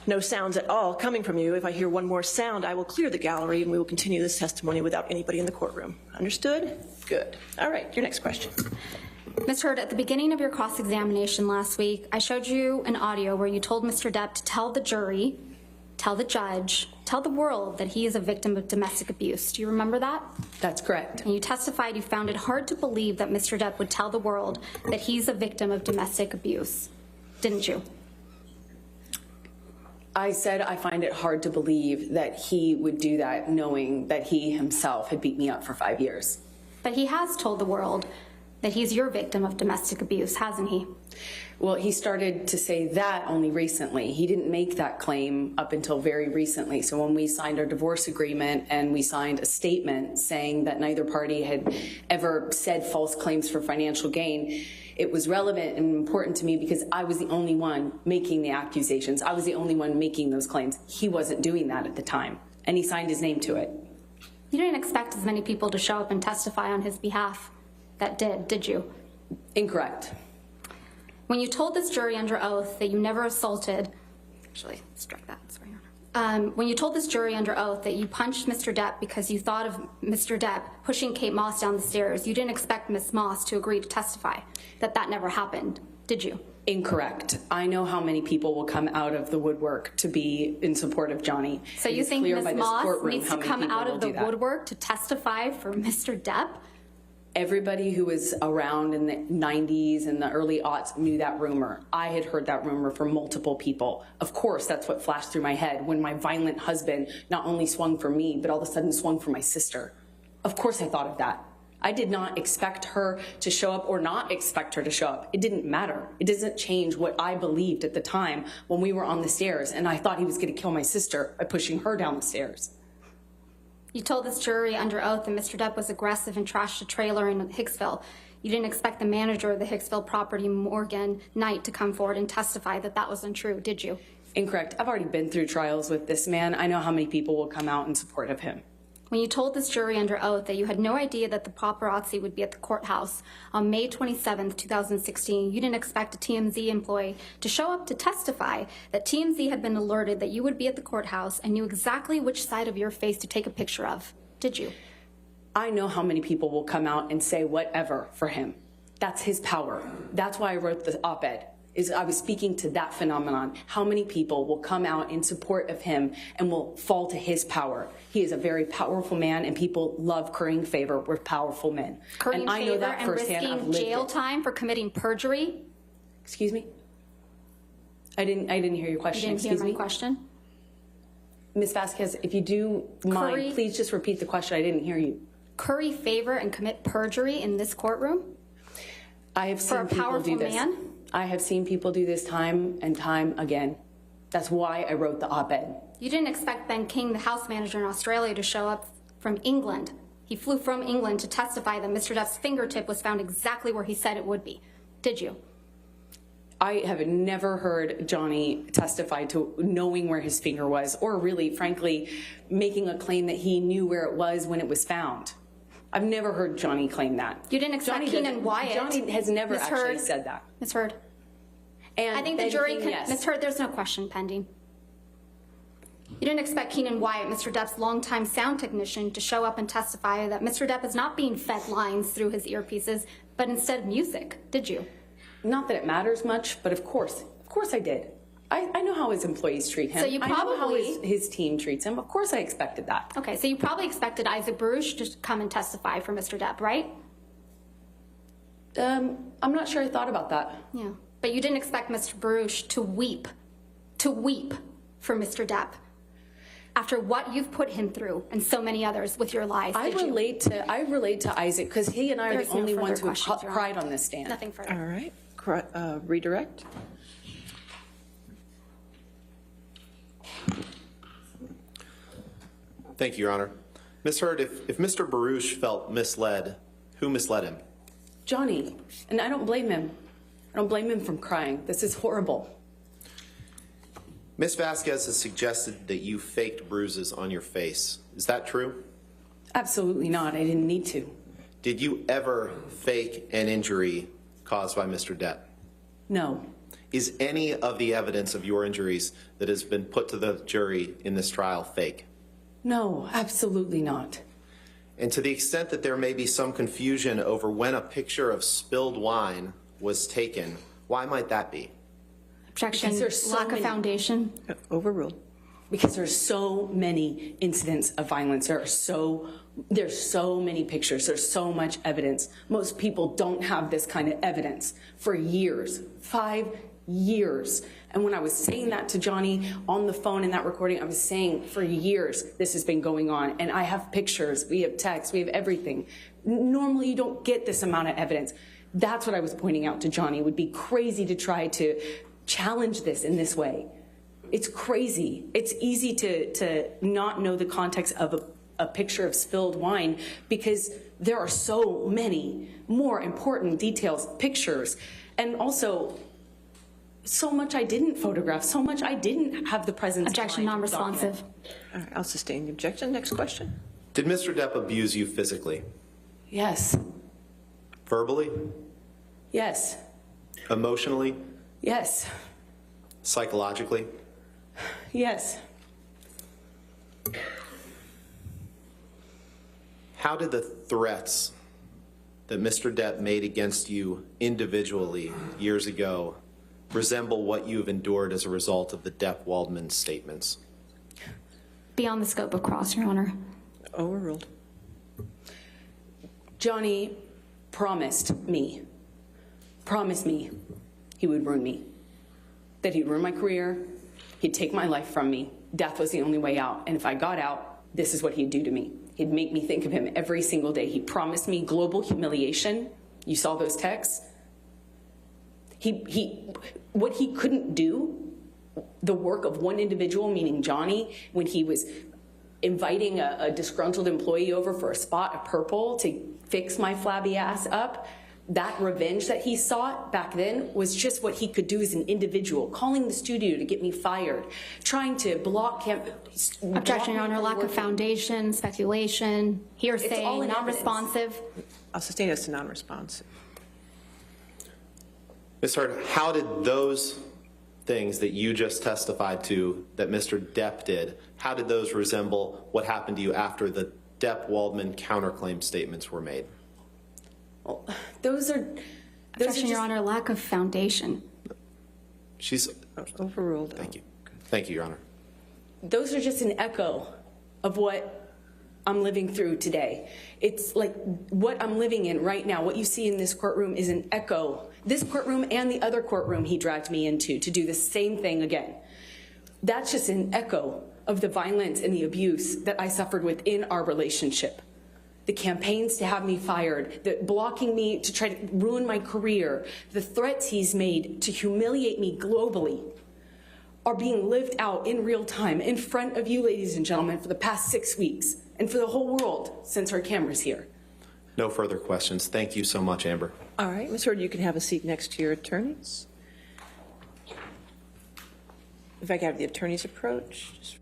no sounds at all coming from you. If I hear one more sound, I will clear the gallery and we will continue this testimony without anybody in the courtroom. Understood? Good. All right, your next question. Ms. Heard, at the beginning of your cross-examination last week, I showed you an audio where you told Mr. Depp to tell the jury, tell the judge, tell the world that he is a victim of domestic abuse. Do you remember that? That's correct. And you testified you found it hard to believe that Mr. Depp would tell the world that he's a victim of domestic abuse, didn't you? I said I find it hard to believe that he would do that knowing that he himself had beat me up for 5 years. But he has told the world that he's your victim of domestic abuse, hasn't he? Well, he started to say that only recently. He didn't make that claim up until very recently. So when we signed our divorce agreement and we signed a statement saying that neither party had ever said false claims for financial gain, it was relevant and important to me because I was the only one making the accusations. I was the only one making those claims. He wasn't doing that at the time, and he signed his name to it. You didn't expect as many people to show up and testify on his behalf that did you? Incorrect. When you told this jury under oath that you never assaulted, actually, strike that, sorry. When you told this jury under oath that you punched Mr. Depp because you thought of Mr. Depp pushing Kate Moss down the stairs, you didn't expect Ms. Moss to agree to testify that that never happened, did you? Incorrect. I know how many people will come out of the woodwork to be in support of Johnny. So you think Ms. Moss needs to come out of the woodwork to testify for Mr. Depp? Everybody who was around in the 90s and the early aughts knew that rumor. I had heard that rumor from multiple people. Of course, that's what flashed through my head when my violent husband not only swung for me, but all of a sudden swung for my sister. Of course I thought of that. I did not expect her to show up or not expect her to show up. It didn't matter. It doesn't change what I believed at the time when we were on the stairs and I thought he was going to kill my sister by pushing her down the stairs. You told this jury under oath that Mr. Depp was aggressive and trashed a trailer in Hicksville. You didn't expect the manager of the Hicksville property, Morgan Knight, to come forward and testify that that was untrue, did you? Incorrect. I've already been through trials with this man. I know how many people will come out in support of him. When you told this jury under oath that you had no idea that the paparazzi would be at the courthouse on May 27th, 2016, you didn't expect a TMZ employee to show up to testify that TMZ had been alerted that you would be at the courthouse and knew exactly which side of your face to take a picture of, did you? I know how many people will come out and say whatever for him. That's his power. That's why I wrote the op-ed. I was speaking to that phenomenon. How many people will come out in support of him and will fall to his power? He is a very powerful man, and people love currying favor with powerful men. Currying favor and risking jail time for committing perjury? Excuse me? I didn't hear your question. You didn't hear my question? Ms. Vasquez, if you do mind, please just repeat the question. I didn't hear you. Curry favor and commit perjury in this courtroom? I have seen people do this. Man? I have seen people do this time and time again. That's why I wrote the op-ed. You didn't expect Ben King, the house manager in Australia, to show up from England. He flew from England to testify that Mr. Depp's fingertip was found exactly where he said it would be. Did you? I have never heard Johnny testify to knowing where his finger was, or really, frankly, making a claim that he knew where it was when it was found. I've never heard Johnny claim that. You didn't expect Keenan Wyatt. Johnny has never actually said that. Ms. Heard. And I think the jury can, yes. Ms. Heard, there's no question pending. You didn't expect Keenan Wyatt, Mr. Depp's longtime sound technician, to show up and testify that Mr. Depp is not being fed lines through his earpieces, but instead music, did you? Not that it matters much, but of course I did. I know how his employees treat him. So you probably, I know how his team treats him. Of course I expected that. Okay, so you probably expected Isaac Baruch to come and testify for Mr. Depp, right? I'm not sure I thought about that. Yeah, but you didn't expect Mr. Baruch to weep for Mr. Depp after what you've put him through and so many others with your lies. I relate to Isaac because he and I are the only ones who have cried on this stand. Nothing further. All right, redirect. Thank you, Your Honor. Ms. Heard, if Mr. Baruch felt misled, who misled him? Johnny, and I don't blame him. I don't blame him from crying. This is horrible. Ms. Vasquez has suggested that you faked bruises on your face. Is that true? Absolutely not. I didn't need to. Did you ever fake an injury caused by Mr. Depp? No. Is any of the evidence of your injuries that has been put to the jury in this trial fake? No, absolutely not. And to the extent that there may be some confusion over when a picture of spilled wine was taken, why might that be? Objection, Because there's so lack of many- foundation. Overruled. Because there's so many incidents of violence. There's so many pictures. There's so much evidence. Most people don't have this kind of evidence for years, 5 years. And when I was saying that to Johnny on the phone in that recording, I was saying for years this has been going on. And I have pictures, we have texts, we have everything. Normally you don't get this amount of evidence. That's what I was pointing out to Johnny. It would be crazy to try to challenge this in this way. It's crazy. It's easy to not know the context of a picture of spilled wine because there are so many more important details, pictures, and also so much I didn't photograph, so much I didn't have the presence. Objection, non-responsive. All right, I'll sustain the objection. Next question. Did Mr. Depp abuse you physically? Yes. Verbally? Yes. Emotionally? Yes. Psychologically? Yes. How did the threats that Mr. Depp made against you individually years ago resemble what you've endured as a result of the Depp-Waldman statements? Beyond the scope of cross, Your Honor. Overruled. Johnny promised me he would ruin me, that he'd ruin my career, he'd take my life from me. Death was the only way out. And if I got out, this is what he'd do to me. He'd make me think of him every single day. He promised me global humiliation. You saw those texts. What he couldn't do, the work of one individual, meaning Johnny, when he was inviting a disgruntled employee over for a spot of purple to fix my flabby ass up, that revenge that he sought back then was just what he could do as an individual, calling the studio to get me fired, trying to block him. Objection, Your Honor. Lack of foundation, speculation, It's hearsay, all in non-responsive. I'll sustain as to non-responsive. Ms. Hurd, how did those things that you just testified to that Mr. Depp did, how did those resemble what happened to you after the Depp-Waldman counterclaim statements were made? Well, those are Objection, Your just- Honor. Lack of foundation. She's, Overruled. thank you. Thank you, Your Honor. Those are just an echo of what I'm living through today. It's like what I'm living in right now. What you see in this courtroom is an echo. This courtroom and the other courtroom he dragged me into to do the same thing again. That's just an echo of the violence and the abuse that I suffered within our relationship. The campaigns to have me fired, the blocking me to try to ruin my career, the threats he's made to humiliate me globally are being lived out in real time in front of you, ladies and gentlemen, for the past 6 weeks and for the whole world since our camera's here. No further questions. Thank you so much, Amber. All right, Ms. Hurd, you can have a seat next to your attorneys. If I could have the attorneys approach. Just